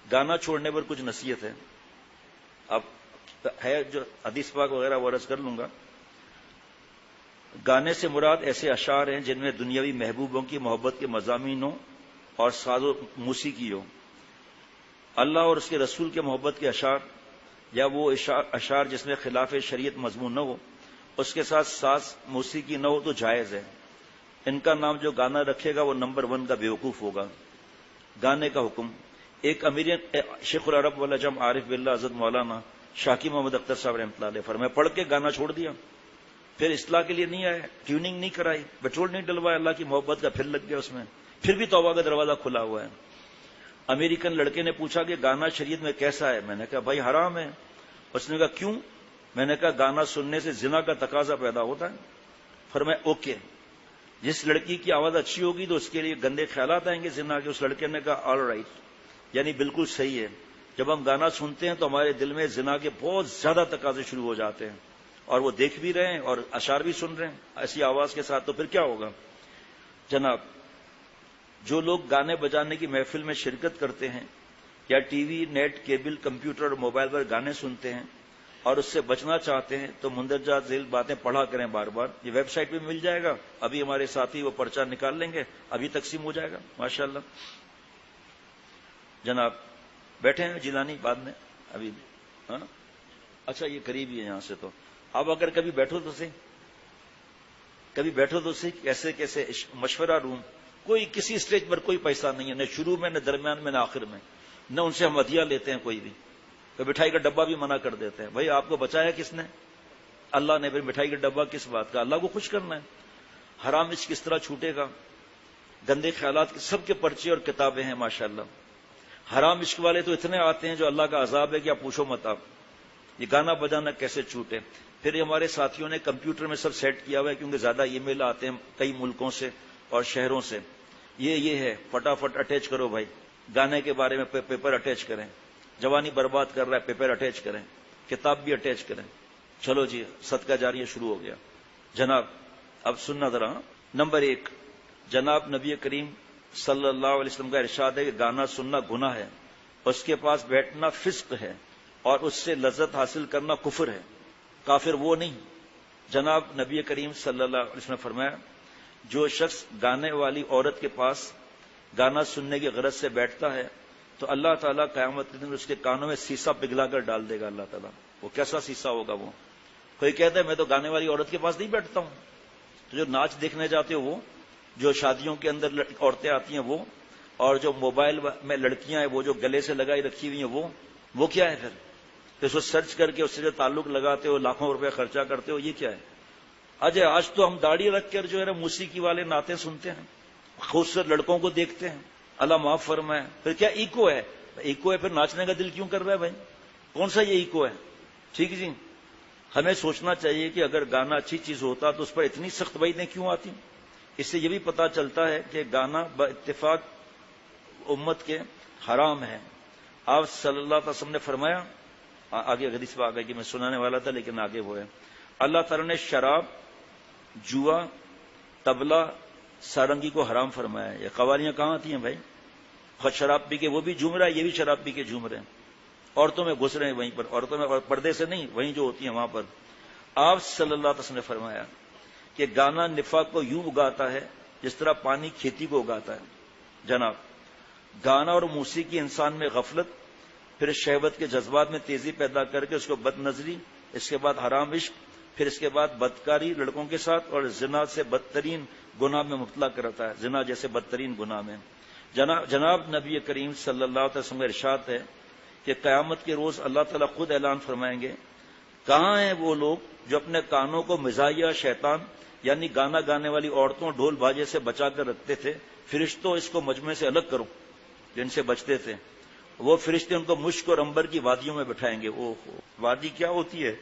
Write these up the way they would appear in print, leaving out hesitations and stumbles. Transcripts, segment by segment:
گانا چھوڑنے پر کچھ نصیحت ہے. اب ہے جو حدیث پاک وغیرہ وہ عرض کر لوں گا. گانے سے مراد ایسے اشعار ہیں جن میں دنیاوی محبوبوں کی محبت کے مضامین ہوں اور ساز و موسیقی ہو. اللہ اور اس کے رسول کے محبت کے اشعار یا وہ اشعار جس میں خلاف شریعت مضمون نہ ہو، اس کے ساتھ ساز موسیقی نہ ہو تو جائز ہے. ان کا نام جو گانا رکھے گا وہ نمبر 1 کا بیوقوف ہوگا. گانے کا حکم. ایک امیر شیخ العرب والعجم عارف باللہ حضرت مولانا شاکی محمد اختر صاحب رحمۃ اللہ علیہ فرمایا، پڑھ کے گانا چھوڑ دیا، پھر اصلاح کے لیے نہیں آئے، ٹیوننگ نہیں کرائی، پیٹرول نہیں ڈلوایا، اللہ کی محبت کا پھر لگ گیا اس میں، پھر بھی توبہ کا دروازہ کھلا ہوا ہے. امریکن لڑکے نے پوچھا کہ گانا شریعت میں کیسا ہے؟ میں نے کہا بھائی حرام ہے. اس نے کہا کیوں؟ میں نے کہا گانا سننے سے زنا کا تقاضا پیدا ہوتا ہے. فرمایا اوکے، جس لڑکی کی آواز اچھی ہوگی تو اس کے لیے گندے خیالات آئیں گے زنا کے. اس لڑکے نے کہا آل رائٹ، یعنی بالکل صحیح ہے. جب ہم گانا سنتے ہیں تو ہمارے دل میں زنا کے بہت زیادہ تقاضے شروع ہو جاتے ہیں، اور وہ دیکھ بھی رہے ہیں اور اشعار بھی سن رہے ہیں ایسی آواز کے ساتھ، تو پھر کیا ہوگا؟ جناب، جو لوگ گانے بجانے کی محفل میں شرکت کرتے ہیں یا T V, net, cable, computer اور موبائل پر گانے سنتے ہیں اور اس سے بچنا چاہتے ہیں تو مندرجہ ذیل باتیں پڑھا کریں بار بار. یہ ویب سائٹ پہ مل جائے گا، ابھی ہمارے ساتھی وہ پرچہ نکال لیں گے، ابھی تقسیم ہو جائے گا ماشاءاللہ. جناب بیٹھے ہیں جیلانی بعد میں ابھی بھی. ہاں اچھا، یہ قریب ہی ہے یہاں سے. تو اب اگر کبھی بیٹھو تو صحیح کیسے کیسے مشورہ روم، کوئی کسی اسٹیج پر کوئی پیسہ نہیں ہے، نہ شروع میں نہ درمیان میں نہ آخر میں، نہ ان سے ہم ہدیہ لیتے ہیں کوئی بھی. تو مٹھائی کا ڈبہ بھی منع کر دیتے ہیں. بھائی آپ کو بچایا کس نے؟ اللہ نے. پھر مٹھائی کا ڈبہ کس بات کا؟ اللہ کو خوش کرنا ہے. حرام عشق کس طرح چھوٹے گا؟ گندے خیالات کے سب کے پرچے اور کتابیں ہیں ماشاءاللہ. حرام عشق والے تو اتنے آتے ہیں جو اللہ کا عذاب ہے کہ آپ پوچھو مت. آپ یہ گانا بجانا کیسے چھوٹے؟ پھر یہ ہمارے ساتھیوں نے کمپیوٹر میں سب سیٹ کیا ہوا ہے، کیونکہ زیادہ ای میل آتے ہیں کئی ملکوں سے اور شہروں سے. یہ ہے فٹافٹ اٹیچ کرو بھائی، گانے کے بارے میں پیپر اٹیچ کریں. جوانی برباد کر رہا ہے، پیپر اٹیچ کریں، کتاب بھی اٹیچ کریں. چلو جی، صدقہ جاریہ شروع ہو گیا. جناب اب سننا ذرا. نمبر 1، جناب نبی کریم صلی اللہ علیہ وسلم کا ارشاد ہے کہ گانا سننا گناہ ہے، اس کے پاس بیٹھنا فسق ہے، اور اس سے لذت حاصل کرنا کفر ہے. کافر وہ نہیں. جناب نبی کریم صلی اللہ علیہ وسلم نے فرمایا، جو شخص گانے والی عورت کے پاس گانا سننے کی غرض سے بیٹھتا ہے تو اللہ تعالیٰ قیامت کے دن اس کے کانوں میں سیسا پگھلا کر ڈال دے گا. اللہ تعالیٰ، وہ کیسا سیسا ہوگا وہ؟ کوئی کہتا ہے میں تو گانے والی عورت کے پاس نہیں بیٹھتا ہوں. تو جو ناچ دیکھنے جاتے ہو وہ، جو شادیوں کے اندر عورتیں آتی ہیں وہ، اور جو موبائل میں لڑکیاں ہیں وہ جو گلے سے لگائی رکھی ہوئی ہیں وہ کیا ہے؟ پھر اس کو سرچ کر کے اس سے جو تعلق لگاتے ہو، لاکھوں روپے خرچہ کرتے ہو، یہ کیا ہے؟ آج تو ہم داڑھی رکھ کر جو ہے موسیقی والے نعتیں سنتے ہیں، خوبصورت لڑکوں کو دیکھتے ہیں. اللہ معاف فرمائے. پھر کیا ایکو ہے؟ ایکو ہے پھر ناچنے کا دل کیوں کر رہا ہے بھائی؟ کون سا یہ ایکو ہے؟ ٹھیک جی، ہمیں سوچنا چاہیے کہ اگر گانا اچھی چیز ہوتا تو اس پر اتنی سخت وعیدیں کیوں آتی؟ اس سے یہ بھی پتا چلتا ہے کہ گانا باتفاق امت کے حرام ہے. آپ صلی اللہ علیہ وسلم نے فرمایا، آگے حدیث میں آ گئی کہ میں سنانے والا تھا لیکن آگے وہ ہے، اللہ تعالیٰ نے شراب، جوا، طبلہ، سارنگی کو حرام فرمایا ہے. یہ قوالیاں کہاں آتی ہیں بھائی؟ خود شراب پی کے وہ بھی جھوم رہا ہے، یہ بھی شراب پی کے جھوم رہے ہیں، عورتوں میں گھس رہے ہیں وہیں پر، عورتوں میں پردے سے نہیں، وہیں جو ہوتی ہیں وہاں پر. آپ صلی اللہ علیہ وسلم نے فرمایا کہ گانا نفاق کو یوں اگاتا ہے جس طرح پانی کھیتی کو اگاتا ہے. جناب، گانا اور موسیقی انسان میں غفلت، پھر شہوت کے جذبات میں تیزی پیدا کر کے اس کو بد نظری، اس کے بعد حرام عشق، پھر اس کے بعد بدکاری لڑکوں کے ساتھ، اور زنا سے بدترین گناہ میں مبتلا کرتا ہے، زنا جیسے بدترین گناہ میں. جناب نبی کریم صلی اللہ علیہ وسلم کا ارشاد ہے کہ قیامت کے روز اللہ تعالیٰ خود اعلان فرمائیں گے، کہاں ہیں وہ لوگ جو اپنے کانوں کو مزاحیہ شیطان یعنی گانا گانے والی عورتوں، ڈھول باجے سے بچا کر رکھتے تھے؟ فرشتوں اس کو مجمع سے الگ کرو جو ان سے بچتے تھے. وہ فرشتے ان کو مشک اور عنبر کی وادیوں میں بٹھائیں گے. وادی کیا ہوتی ہے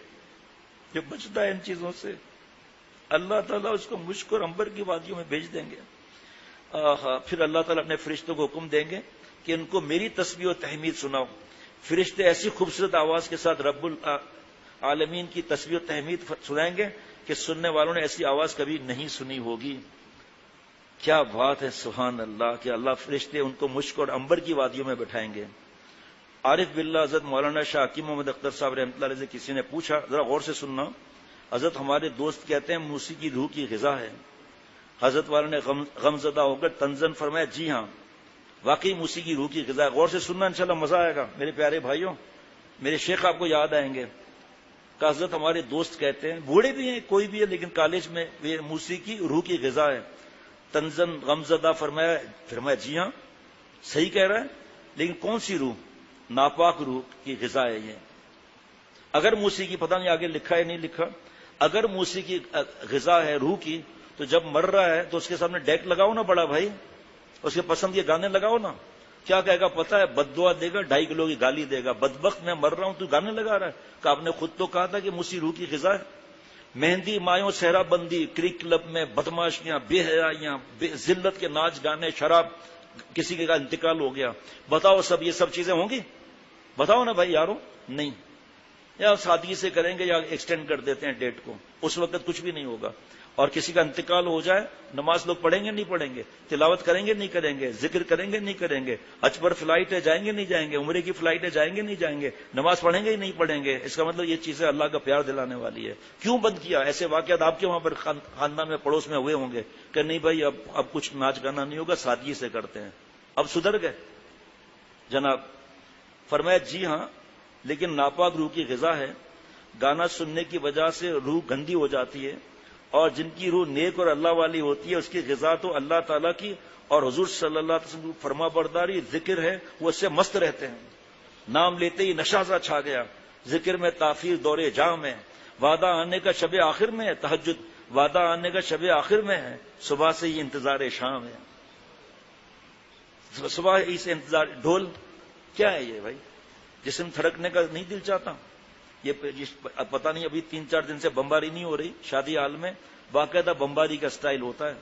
جو بچتا ہے ان چیزوں سے؟ اللہ تعالیٰ اس کو مشک اور عنبر کی وادیوں میں بھیج دیں گے. پھر اللہ تعالیٰ اپنے فرشتوں کو حکم دیں گے کہ ان کو میری تسبیح و تحمید سناؤ. فرشتے ایسی خوبصورت آواز کے ساتھ رب العالمین کی تسبیح و تحمید سنائیں گے کہ سننے والوں نے ایسی آواز کبھی نہیں سنی ہوگی. کیا بات ہے، سبحان اللہ، کہ اللہ فرشتے ان کو مشک اور عنبر کی وادیوں میں بٹھائیں گے. عارف باللہ حضرت مولانا شاہ حکیم محمد اختر صاحب رحمۃ اللہ علیہ سے کسی نے پوچھا، ذرا غور سے سننا، حضرت ہمارے دوست کہتے ہیں موسیقی روح کی غذا ہے۔ حضرت والا نے غم زدہ ہو کر طنزاً فرمایا جی ہاں واقعی موسیقی روح کی غذا ہے۔ غور سے سننا، انشاءاللہ مزہ آئے گا میرے پیارے بھائیوں، میرے شیخ آپ کو یاد آئیں گے کہ حضرت ہمارے دوست کہتے ہیں، بوڑھے بھی ہیں کوئی بھی ہے لیکن کالج میں یہ موسیقی روح کی غذا ہے۔ طنزاً غم زدہ فرمایا جی ہاں صحیح کہہ رہا ہے، لیکن کون سی روح؟ ناپاک روح کی غذا ہے یہ۔ اگر موسیقی، پتہ نہیں آگے لکھا ہے نہیں لکھا، اگر موسیقی غذا ہے روح کی تو جب مر رہا ہے تو اس کے سامنے ڈیک لگاؤ نا بڑا بھائی، اس کے پسند کے گانے لگاؤ نا، کیا کہے گا پتہ ہے؟ بد دعا دے گا، 2.5 کلو کی گالی دے گا، بدبخت میں مر رہا ہوں تو گانے لگا رہا ہے، کہ آپ نے خود تو کہا تھا کہ موسیقی روح کی غذا ہے۔ مہندی مایوں صحرا بندی، کرک کلب میں بدماشیاں، بے حیائیاں، ذلت کے ناچ گانے، شراب، کسی کا انتقال ہو گیا، بتاؤ سب یہ سب چیزیں ہوں گی؟ بتاؤ نا بھائی یارو، نہیں، یا سادگی سے کریں گے یا ایکسٹینڈ کر دیتے ہیں ڈیٹ کو، اس وقت کچھ بھی نہیں ہوگا۔ اور کسی کا انتقال ہو جائے، نماز لوگ پڑھیں گے نہیں پڑھیں گے، تلاوت کریں گے نہیں کریں گے، ذکر کریں گے نہیں کریں گے، حج پر فلائٹ ہے جائیں گے نہیں جائیں گے، عمرے کی فلائٹ ہے جائیں گے نہیں جائیں گے، نماز پڑھیں گے ہی نہیں پڑھیں گے۔ اس کا مطلب یہ چیزیں اللہ کا پیار دلانے والی ہے۔ کیوں بند کیا؟ ایسے واقعات آپ کے وہاں پر خاندان میں پڑوس میں ہوئے ہوں گے کہ نہیں بھائی اب کچھ ناچ گانا نہیں ہوگا، سادگی سے کرتے ہیں، اب سدھر گئے جناب۔ فرمایا جی ہاں لیکن ناپاک روح کی غذا ہے، گانا سننے کی وجہ سے روح گندی ہو جاتی ہے، اور جن کی روح نیک اور اللہ والی ہوتی ہے اس کی غذا تو اللہ تعالیٰ کی اور حضور صلی اللہ علیہ وسلم فرما برداری ذکر ہے، وہ اس سے مست رہتے ہیں۔ نام لیتے ہی نشہ سا چھا گیا، ذکر میں تاثیر دور جام ہے، وعدہ آنے کا شب آخر میں ہے، تہجد وعدہ آنے کا شب آخر میں ہے، صبح سے ہی انتظار شام ہے، صبح ہی سے انتظار۔ ڈھول کیا ہے یہ بھائی؟ جسم تھڑکنے کا نہیں دل چاہتا؟ یہ پتہ نہیں ابھی 3-4 دن سے بمباری نہیں ہو رہی شادی حال میں، باقاعدہ بمباری کا سٹائل ہوتا ہے،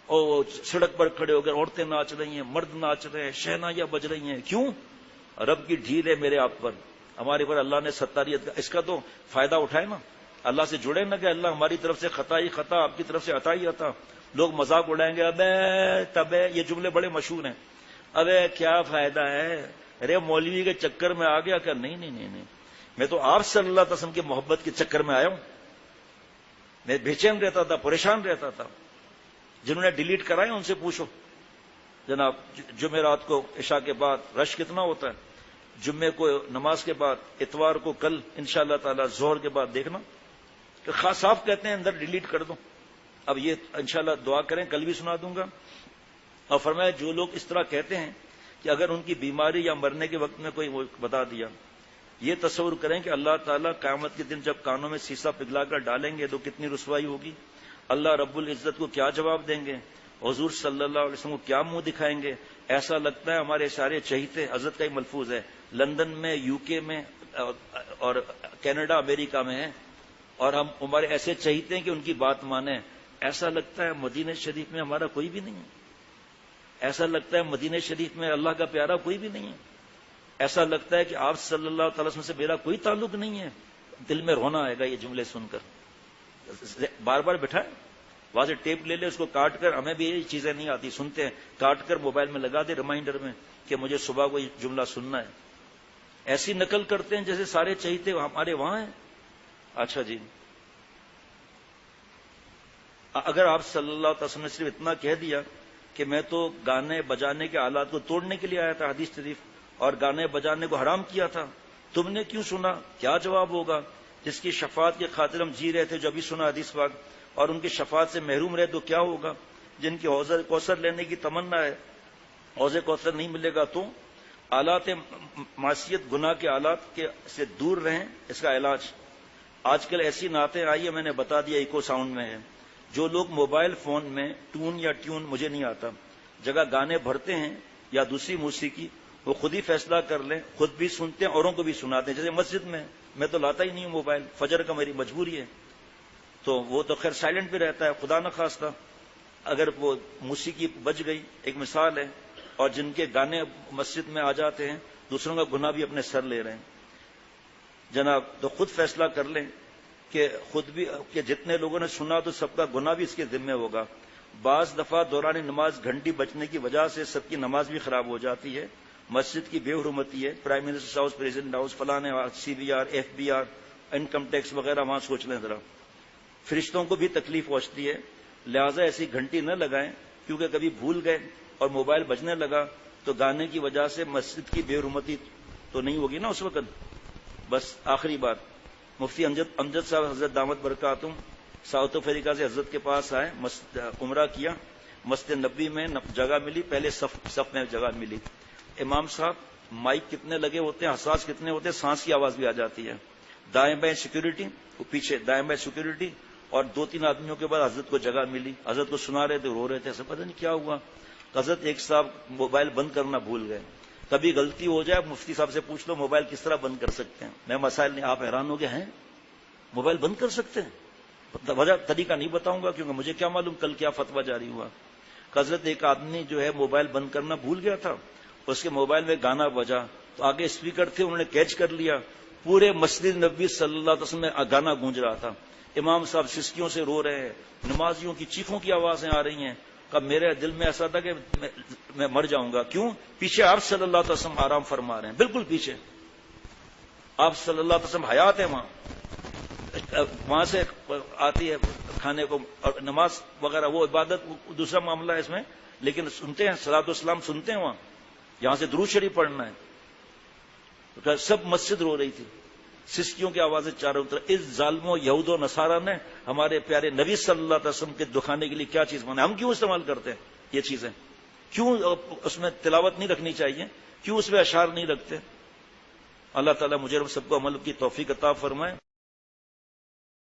اور سڑک پر کھڑے ہو کر عورتیں ناچ رہی ہیں، مرد ناچ رہے ہیں، شہنائیاں بج رہی ہیں۔ کیوں؟ رب کی ڈھیل ہے میرے آپ پر، ہمارے پر اللہ نے ستاریت کا، اس کا تو فائدہ اٹھائے نا، اللہ سے جڑے نا کہ اللہ ہماری طرف سے خطا ہی خطا، آپ کی طرف سے عطا ہی عطا۔ لوگ مذاق اڑائیں گے، ابے تبے، یہ جملے بڑے مشہور ہیں، ابے کیا فائدہ ہے، ارے مولوی کے چکر میں آ گیا کیا؟ نہیں نہیں نہیں نہیں، میں تو آپ صلی اللہ علیہ وسلم کی محبت کے چکر میں آیا ہوں۔ میں بے چین رہتا تھا، پریشان رہتا تھا، جنہوں نے ڈیلیٹ کرائے ان سے پوچھو جناب۔ جمعرات کو عشاء کے بعد رش کتنا ہوتا ہے، جمعے کو نماز کے بعد، اتوار کو کل انشاءاللہ تعالی ظہر کے بعد دیکھنا کہ خاص صاف کہتے ہیں اندر ڈیلیٹ کر دو۔ اب یہ انشاءاللہ دعا کریں، کل بھی سنا دوں گا۔ اور فرمایا جو لوگ اس طرح کہتے ہیں کہ اگر ان کی بیماری یا مرنے کے وقت میں کوئی وہ بتا دیا، یہ تصور کریں کہ اللہ تعالیٰ قیامت کے دن جب کانوں میں سیسا پگھلا کر ڈالیں گے تو کتنی رسوائی ہوگی، اللہ رب العزت کو کیا جواب دیں گے، حضور صلی اللہ علیہ وسلم کو کیا منہ دکھائیں گے۔ ایسا لگتا ہے ہمارے سارے چہیتے، حضرت کا ہی ملفوظ ہے، لندن میں، یو کے میں اور کینیڈا امریکہ میں ہیں، اور ہم ہمارے ایسے چہیتے ہیں کہ ان کی بات مانیں۔ ایسا لگتا ہے مدینہ شریف میں ہمارا کوئی بھی نہیں ہے، ایسا لگتا ہے مدینہ شریف میں اللہ کا پیارا کوئی بھی نہیں ہے، ایسا لگتا ہے کہ آپ صلی اللہ تعالی وسلم سے میرا کوئی تعلق نہیں ہے۔ دل میں رونا آئے گا یہ جملے سن کر۔ بار بار بٹھائے، وہاں سے ٹیپ لے لے، اس کو کاٹ کر، ہمیں بھی یہ چیزیں نہیں آتی، سنتے ہیں، کاٹ کر موبائل میں لگا دے ریمائنڈر میں کہ مجھے صبح کو یہ جملہ سننا ہے۔ ایسی نقل کرتے ہیں جیسے سارے چہیتے ہمارے وہاں ہیں۔ اچھا جی، اگر آپ صلی اللہ علیہ وسلم نے صرف اتنا کہہ دیا کہ میں تو گانے بجانے کے آلات کو توڑنے کے لیے آیا تھا حدیث شریف، اور گانے بجانے کو حرام کیا تھا، تم نے کیوں سنا؟ کیا جواب ہوگا؟ جس کی شفاعت کے خاطر ہم جی رہے تھے، جو ابھی سنا حدیث پاک، اور ان کی شفاعت سے محروم رہے تو کیا ہوگا؟ جن کی حوض کوثر لینے کی تمنا ہے، حوض کوثر نہیں ملے گا تو آلات معصیت، گناہ کے آلات کے سے دور رہیں۔ اس کا علاج آج کل ایسی نعتیں آئی ہے، میں نے بتا دیا، ایکو ساؤنڈ میں ہے۔ جو لوگ موبائل فون میں ٹون یا ٹیون مجھے نہیں آتا جگہ گانے بھرتے ہیں یا دوسری موسیقی، وہ خود ہی فیصلہ کر لیں، خود بھی سنتے ہیں، اوروں کو بھی سناتے ہیں۔ جیسے مسجد میں تو لاتا ہی نہیں ہوں موبائل، فجر کا میری مجبوری ہے، تو وہ تو خیر سائلنٹ پہ رہتا ہے، خدا نہ خواستہ اگر وہ موسیقی بج گئی، ایک مثال ہے، اور جن کے گانے مسجد میں آ جاتے ہیں دوسروں کا گناہ بھی اپنے سر لے رہے ہیں جناب، تو خود فیصلہ کر لیں کہ خود بھی، کہ جتنے لوگوں نے سنا تو سب کا گناہ بھی اس کے ذمہ ہوگا۔ بعض دفعہ دوران نماز گھنٹی بجنے کی وجہ سے سب کی نماز بھی خراب ہو جاتی ہے، مسجد کی بے حرمتی ہے، prime minister house, president house, فلانے CBR FBR انکم ٹیکس وغیرہ وہاں سوچ لیں ذرا. فرشتوں کو بھی تکلیف پہنچتی ہے، لہذا ایسی گھنٹی نہ لگائیں، کیونکہ کبھی بھول گئے اور موبائل بجنے لگا تو گانے کی وجہ سے مسجد کی بے حرمتی تو نہیں ہوگی نا اس وقت. بس آخری بات، مفتی امجد صاحب حضرت دامت برکاتہم ساؤتھ افریقہ سے حضرت کے پاس آئے، عمرہ کیا، مسجد نبی میں جگہ ملی، پہلے صف میں جگہ ملی. امام صاحب مائک کتنے لگے ہوتے ہیں، حساس کتنے ہوتے ہیں، سانس کی آواز بھی آ جاتی ہے. دائیں بائیں سیکورٹی، پیچھے دائیں بائیں سیکورٹی، اور 2-3 آدمیوں کے بعد حضرت کو جگہ ملی. حضرت کو سنا رہے تھے، رو رہے تھے، ایسا پتہ نہیں کیا ہوا. حضرت ایک صاحب موبائل بند کرنا بھول گئے. کبھی غلطی ہو جائے مفتی صاحب سے پوچھ لو موبائل کس طرح بند کر سکتے ہیں. میں مسائل نہیں، آپ حیران ہو گئے ہیں موبائل بند کر سکتے ہیں. وجہ طریقہ نہیں بتاؤں گا کیونکہ مجھے کیا معلوم کل کیا فتویٰ جاری ہوا. حضرت ایک آدمی جو ہے موبائل بند کرنا بھول گیا تھا، اس کے موبائل میں گانا بجا تو آگے اسپیکر تھے، انہوں نے کیچ کر لیا. پورے مسجد نبوی صلی اللہ علیہ وسلم میں گانا گونج رہا تھا. امام صاحب سسکیوں سے رو رہے ہیں، نمازیوں کی چیخوں کی آوازیں آ رہی ہیں. کب میرے دل میں ایسا تھا کہ میں مر جاؤں گا. کیوں؟ پیچھے آپ صلی اللہ علیہ وسلم آرام فرما رہے ہیں، بالکل پیچھے آپ صلی اللہ علیہ وسلم حیات ہیں. وہاں سے آتی ہے کھانے کو اور نماز وغیرہ، وہ عبادت دوسرا معاملہ ہے اس میں، لیکن سنتے ہیں صلاۃ والسلام سنتے ہیں وہاں. یہاں سے درود شریف پڑھنا ہے. سب مسجد رو رہی تھی، سسکیوں کی آوازیں چاروں طرف. اس ظالموں یہود و نصارہ نے ہمارے پیارے نبی صلی اللہ علیہ وسلم کے دکھانے کے لیے کیا چیز بنائی. ہم کیوں استعمال کرتے ہیں یہ چیزیں؟ کیوں اس میں تلاوت نہیں رکھنی چاہیے؟ کیوں اس میں اشعار نہیں رکھتے؟ اللہ تعالیٰ مجھے سب کو عمل کی توفیق عطا فرمائے.